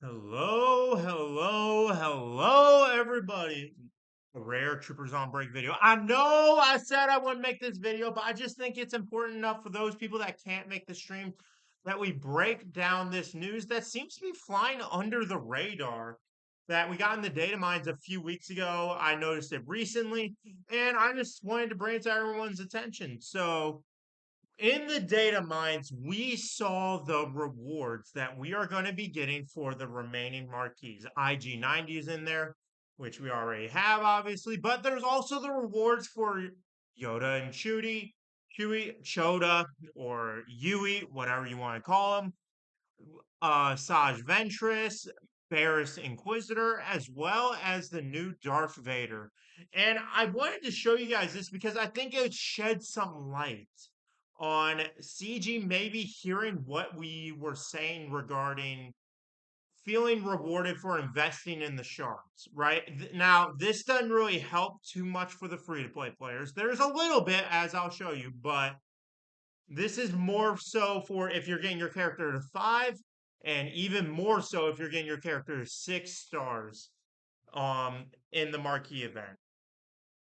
Hello, hello, hello, everybody. A rare Troopers on Break video. I know I said I wouldn't make this video, but I just think it's important enough for those people that can't make the stream that we break down this news that seems to be flying under the radar that we got in the data mines a few weeks ago. I noticed it recently, and I just wanted to bring it to everyone's attention. So, in the data mines, we saw the rewards that we are going to be getting for the remaining marquees. IG90 is in there, which we already have, obviously, but there's also the rewards for Yoda and Choda, or Yui, whatever you want to call them, Saj Ventress, Barris Inquisitor, as well as the new Darth Vader. And I wanted to show you guys this because I think it sheds some light on CG maybe hearing what we were saying regarding feeling rewarded for investing in the shards, right? Now, this doesn't really help too much for the free to play players. There's a little bit, as I'll show you, but this is more so for if you're getting your character to 5, and even more so if you're getting your character to 6 stars in the marquee event.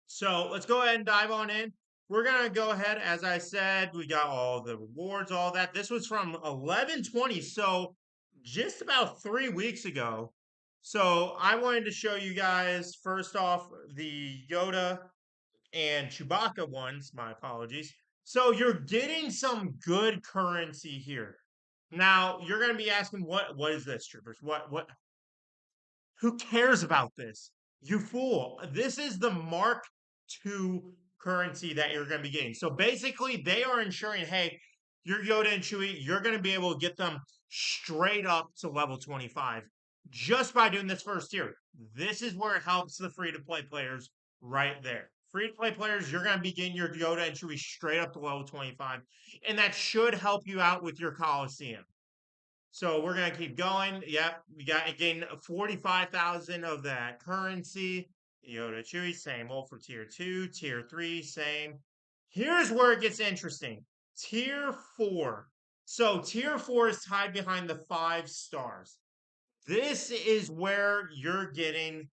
So let's go ahead and dive on in. We're gonna go ahead, as I said, we got all the rewards, all that. This was from 11/20, so just about 3 weeks ago. So I wanted to show you guys first off the Yoda and Chewbacca ones. My apologies. So you're getting some good currency here. Now you're gonna be asking, what is this, troopers? What? Who cares about this? You fool! This is the Mark II currency that you're going to be getting. So basically, they are ensuring, hey, your Yoda and Chewie, you're going to be able to get them straight up to level 25 just by doing this first tier. This is where it helps the free to play players right there. Free to play players, you're going to be getting your Yoda and Chewie straight up to level 25, and that should help you out with your Coliseum. So we're gonna keep going. Yep, we got again 45,000 of that currency. Yoda Chewy, same old for tier 2, tier 3, same. Here's where it gets interesting. Tier 4. So tier 4 is tied behind the 5 stars. This is where you're getting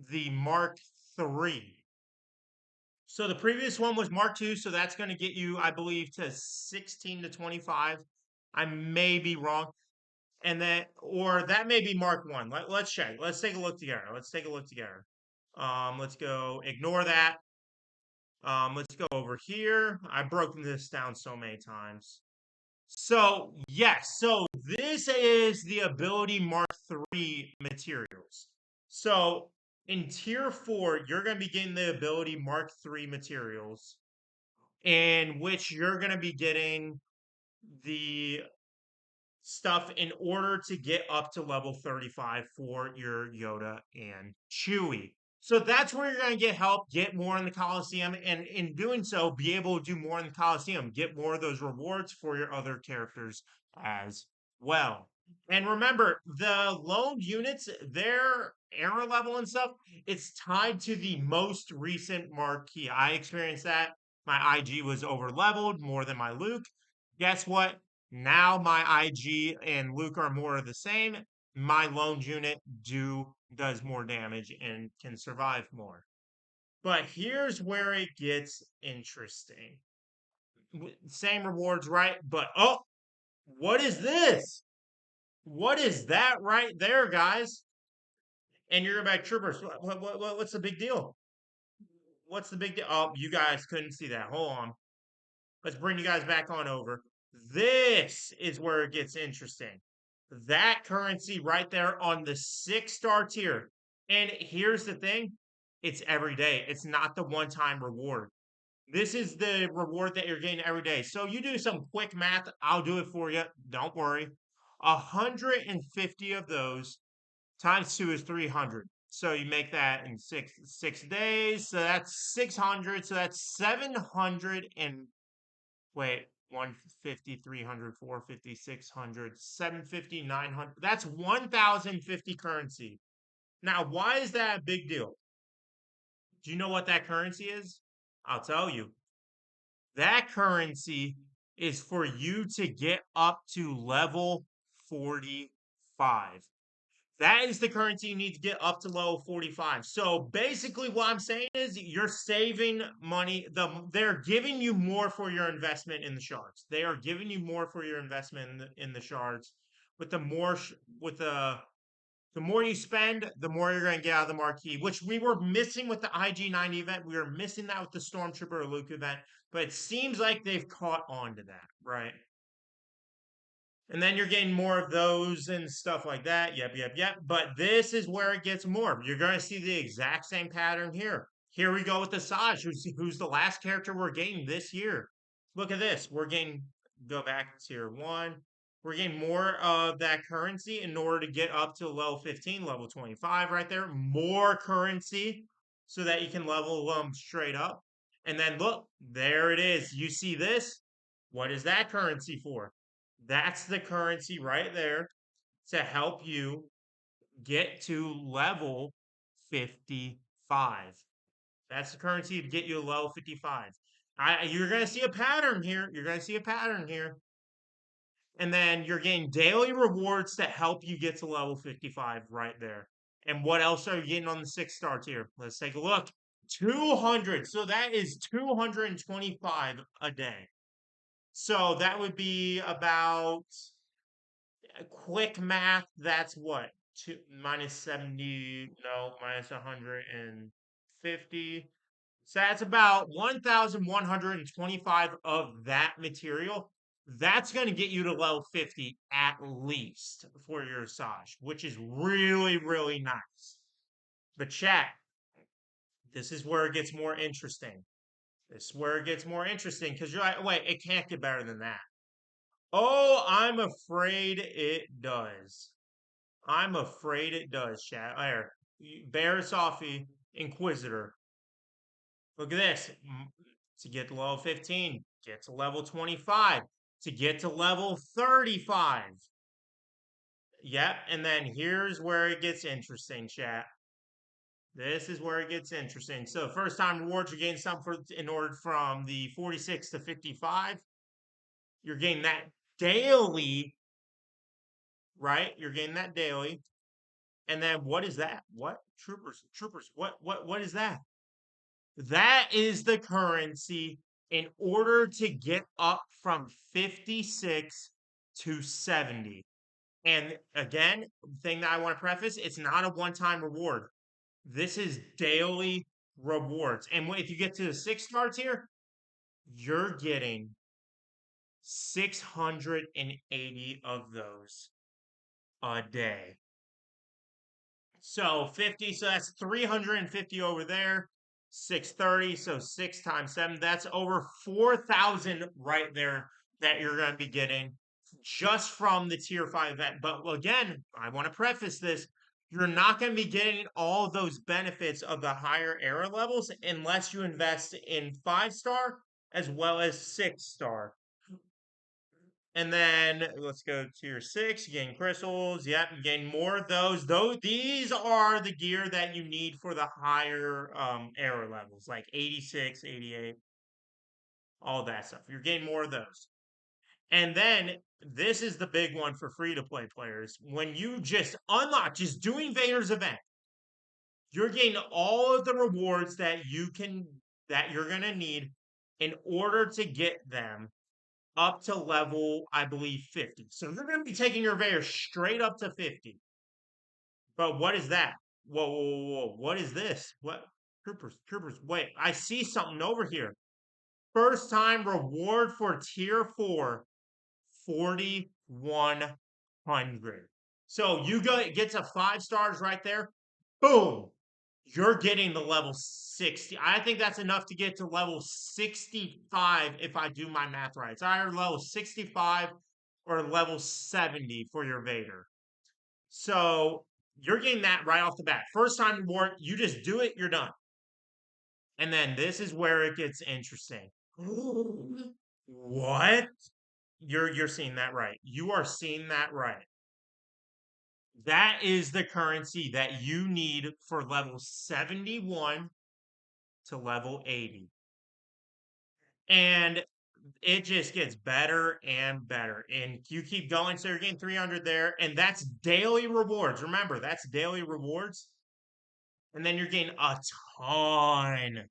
the Mark 3. So the previous one was Mark 2, so that's going to get you, I believe, to 16 to 25. I may be wrong, and that, or that may be Mark 1. Let's check. Let's take a look together. Let's take a look together. Let's go ignore that. Let's go over here. I've broken this down so many times. So yes, so this is the ability Mark 3 materials. So in tier 4, you're going to be getting the ability Mark 3 materials, in which you're going to be getting the stuff in order to get up to level 35 for your Yoda and Chewie. So that's where you're going to get help, get more in the Coliseum, and in doing so, be able to do more in the Coliseum, get more of those rewards for your other characters as well. And remember, the loaned units, their era level and stuff, it's tied to the most recent marquee. I experienced that. My IG was over leveled more than my Luke. Guess what? Now my IG and Luke are more of the same. My loaned unit does more damage and can survive more. But here's where it gets interesting. Same rewards, right? But oh, what is this? What is that right there, guys? And you're back, troopers. What's the big deal? What's the big deal? Oh, you guys couldn't see that. Hold on. Let's bring you guys back on over. This is where it gets interesting. That currency right there on the 6-star tier. And here's the thing, it's every day. It's not the one-time reward. This is the reward that you're getting every day. So you do some quick math. I'll do it for you. Don't worry. 150 of those times 2 is 300. So you make that in six days. So that's 600. So that's 700 and wait, 150, 300, 450, 600, 750, 900. That's 1,050 currency. Now, why is that a big deal? Do you know what that currency is? I'll tell you. That currency is for you to get up to level 45. That is the currency you need to get up to level 45. So basically what I'm saying is you're saving money. They're giving you more for your investment in the shards. They are giving you more for your investment in the shards. With the more with the more you spend, the more you're going to get out of the marquee, which we were missing with the IG-90 event. We were missing that with the Stormtrooper or Luke event, but it seems like they've caught on to that, right? And then you're getting more of those and stuff like that. Yep. But this is where it gets more. You're going to see the exact same pattern here. Here we go with the Saj, who's the last character we're getting this year. Look at this. We're getting, go back to tier 1. We're getting more of that currency in order to get up to level 15, level 25 right there. More currency so that you can level them straight up. And then look, there it is. You see this? What is that currency for? That's the currency right there to help you get to level 55. That's the currency to get you to level 55. You're going to see a pattern here. You're going to see a pattern here. And then you're getting daily rewards to help you get to level 55 right there. And what else are you getting on the 6-star tier? Let's take a look. 200. So that is 225 a day. So that would be about quick math. That's what? Minus 70, no, minus 150. So that's about 1,125 of that material. That's going to get you to level 50 at least for your Saj, which is really, really nice. But chat, this is where it gets more interesting. This is where it gets more interesting because you're like, wait, it can't get better than that. Oh, I'm afraid it does. I'm afraid it does, chat. There. Barasofi, Inquisitor. Look at this. To get to level 15, get to level 25, to get to level 35. Yep, and then here's where it gets interesting, chat. This is where it gets interesting. So first time rewards, you're getting something in order from the 46 to 55. You're getting that daily, right? You're getting that daily. And then what is that? What? Troopers, what is that? That is the currency in order to get up from 56 to 70. And again, thing that I want to preface, it's not a one-time reward. This is daily rewards. And if you get to the 6-star tier, you're getting 680 of those a day. So 50, so that's 350 over there. 630, so 6 times 7, that's over 4,000 right there that you're going to be getting just from the tier 5 event. But again, I want to preface this. You're not going to be getting all those benefits of the higher era levels unless you invest in 5-star as well as 6-star. And then let's go to tier 6. You gain crystals. Yep, you gain more of those. These are the gear that you need for the higher era levels, like 86, 88, all that stuff. You're getting more of those. And then this is the big one for free-to-play players. When you just unlock, just doing Vader's event, you're getting all of the rewards that you're gonna need in order to get them up to level, I believe, 50. So you're going to be taking your Vader straight up to 50. But what is that? Whoa. What is this? What? Troopers, wait. I see something over here. First time reward for tier 4, 4,100. So you get to 5 stars right there. Boom. You're getting the level 60. I think that's enough to get to level 65 if I do my math right. It's either level 65 or level 70 for your Vader. So you're getting that right off the bat. First time reward, you just do it, you're done. And then this is where it gets interesting. What? You're seeing that right. You are seeing that right. That is the currency that you need for level 71 to level 80. And it just gets better and better. And you keep going, so you're getting 300 there, and that's daily rewards. Remember, that's daily rewards. And then you're getting a ton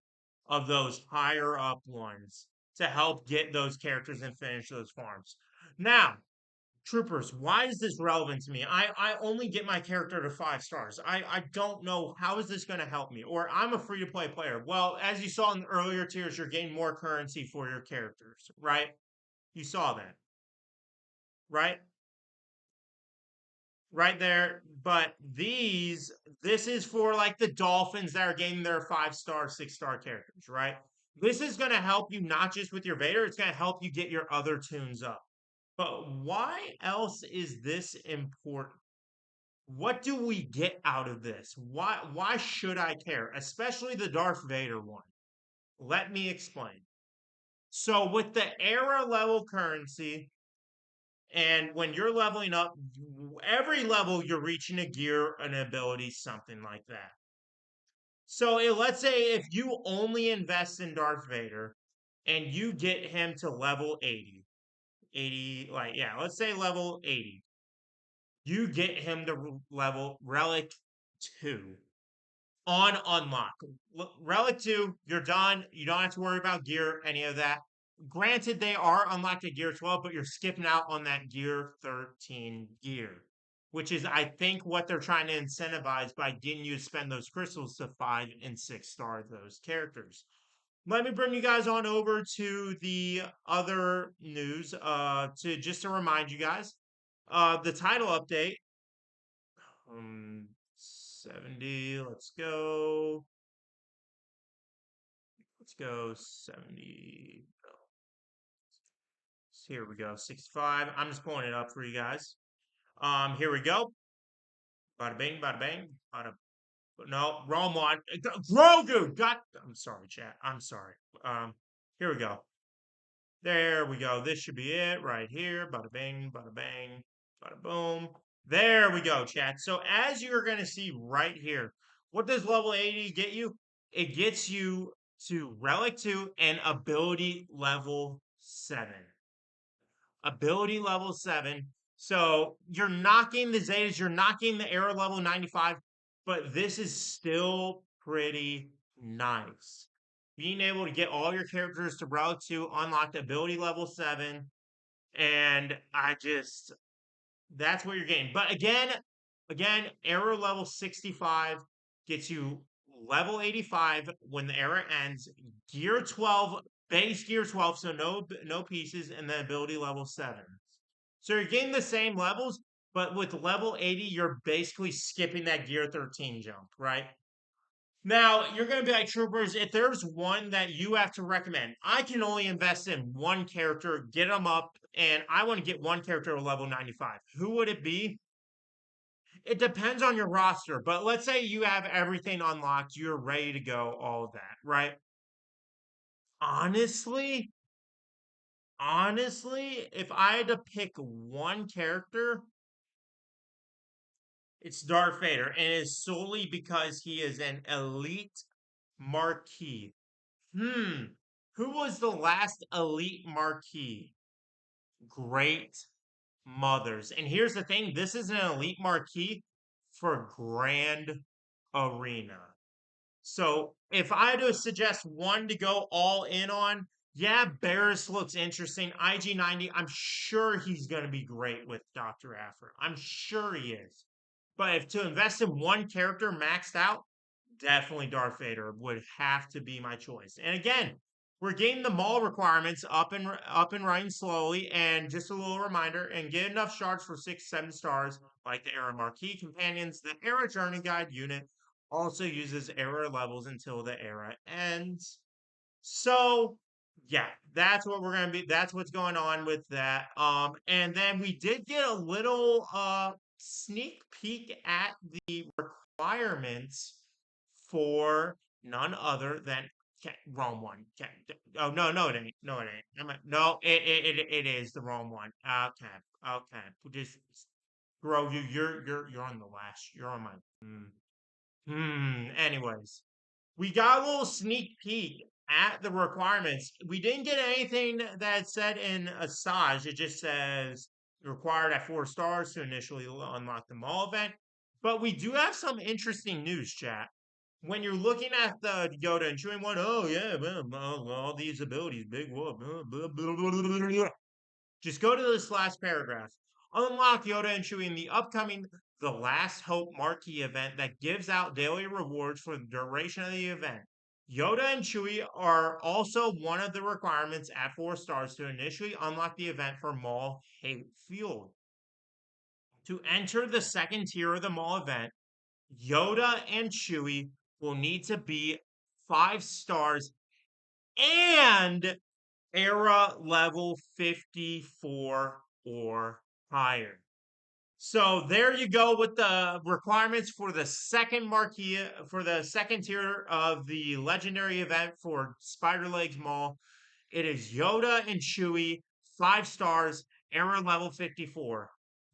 of those higher up ones to help get those characters and finish those farms. Now, troopers, why is this relevant to me? I only get my character to 5 stars. I don't know how is this going to help me. Or I'm a free to play player. Well, as you saw in the earlier tiers, you're getting more currency for your characters, right? You saw that, right? Right there. But this is for like the Dolphins that are getting their 5 star, 6 star characters, right? This is going to help you not just with your Vader, it's going to help you get your other tunes up. But why else is this important? What do we get out of this? Why should I care? Especially the Darth Vader one. Let me explain. So with the era level currency, and when you're leveling up, every level you're reaching a gear, an ability, something like that. So let's say if you only invest in Darth Vader and you get him to level 80, 80, like, yeah, let's say level 80, you get him to level Relic 2 on unlock. Relic 2, you're done. You don't have to worry about gear, any of that. Granted, they are unlocked at gear 12, but you're skipping out on that gear 13 gear, which is, I think, what they're trying to incentivize by getting you to spend those crystals to 5 and 6 star those characters. Let me bring you guys on over to the other news. To just to remind you guys, the title update. 70. Let's go. Let's go 70. Here we go. 65. I'm just pulling it up for you guys. Here we go. Bada bing, bada bang. Bada. No, wrong one. Grogu. God. I'm sorry, chat. I'm sorry. Here we go. There we go. This should be it right here. Bada bing, bada bang, bada boom. There we go, chat. So as you're going to see right here, what does level 80 get you? It gets you to Relic 2 and ability level 7. Ability level 7. So you're knocking the Zetas, you're knocking the era level 95, but this is still pretty nice. Being able to get all your characters to Relic 2, unlock ability level 7, and that's what you're getting. But again, era level 65 gets you level 85 when the era ends. Gear 12, base gear 12, so no pieces, and then ability level 7. So you're getting the same levels, but with level 80, you're basically skipping that gear 13 jump, right? Now, you're going to be like, Troopers, if there's one that you have to recommend, I can only invest in one character, get them up, and I want to get one character to level 95. Who would it be? It depends on your roster, but let's say you have everything unlocked, you're ready to go, all of that, right? Honestly, honestly, if I had to pick one character, it's Darth Vader, and it is solely because he is an elite Marquee. Hmm. Who was the last elite Marquee? Great mothers. And here's the thing, this is an elite Marquee for Grand Arena. So if I had to suggest one to go all in on, yeah, Barris looks interesting. IG-90, I'm sure he's going to be great with Dr. Aphra. I'm sure he is. But if to invest in one character maxed out, definitely Darth Vader would have to be my choice. And again, we're getting the Maul requirements up and running slowly. And just a little reminder, and get enough shards for 6, 7 stars, like the Era Marquee Companions, the Era Journey Guide unit also uses era levels until the era ends. So yeah, that's what we're gonna be. That's what's going on with that. And then we did get a little sneak peek at the requirements for none other than wrong one. Oh no it ain't. No it ain't. No it is the wrong one. Okay. Just grow you're on the last. You're on my. Anyways, we got a little sneak peek at the requirements, we didn't get anything that said in Asajj. It just says required at 4 stars to initially unlock the Maul event. But we do have some interesting news, chat. When you're looking at the Yoda and Chewing one, oh yeah, well, all these abilities, big whoop, blah, blah, blah, just go to this last paragraph. Unlock Yoda and Chewie in the upcoming The Last Hope Marquee event that gives out daily rewards for the duration of the event. Yoda and Chewie are also one of the requirements at 4 stars to initially unlock the event for Maul Hate Fueled. To enter the second tier of the Maul event, Yoda and Chewie will need to be 5 stars and era level 54 or higher. So there you go with the requirements for the second marquee, for the second tier of the legendary event for Spider Legs Maul. It is Yoda and Chewie, 5 stars, era level 54.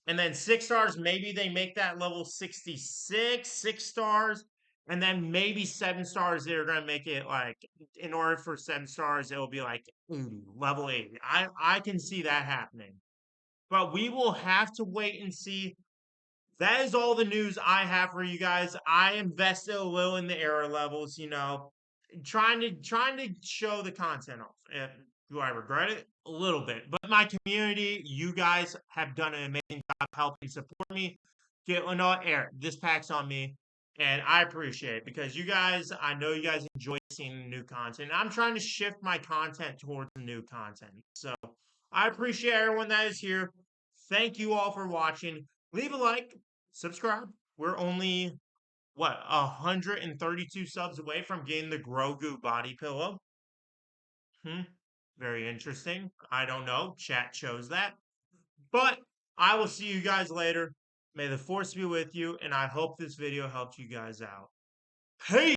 And then 6 stars, maybe they make that level 66, 6 stars. And then maybe 7 stars, they're going to make it like, in order for 7 stars, it'll be like 80, level 80. I can see that happening. But we will have to wait and see. That is all the news I have for you guys. I invested a little in the era levels, trying to show the content off. Do I regret it? A little bit. But my community, you guys have done an amazing job helping support me. Get Eric, this pack's on me. And I appreciate it because you guys, I know you guys enjoy seeing new content. I'm trying to shift my content towards the new content. So I appreciate everyone that is here. Thank you all for watching. Leave a like, subscribe. We're only 132 subs away from getting the Grogu body pillow. Very interesting. I don't know. Chat chose that. But I will see you guys later. May the force be with you, and I hope this video helped you guys out. Hey!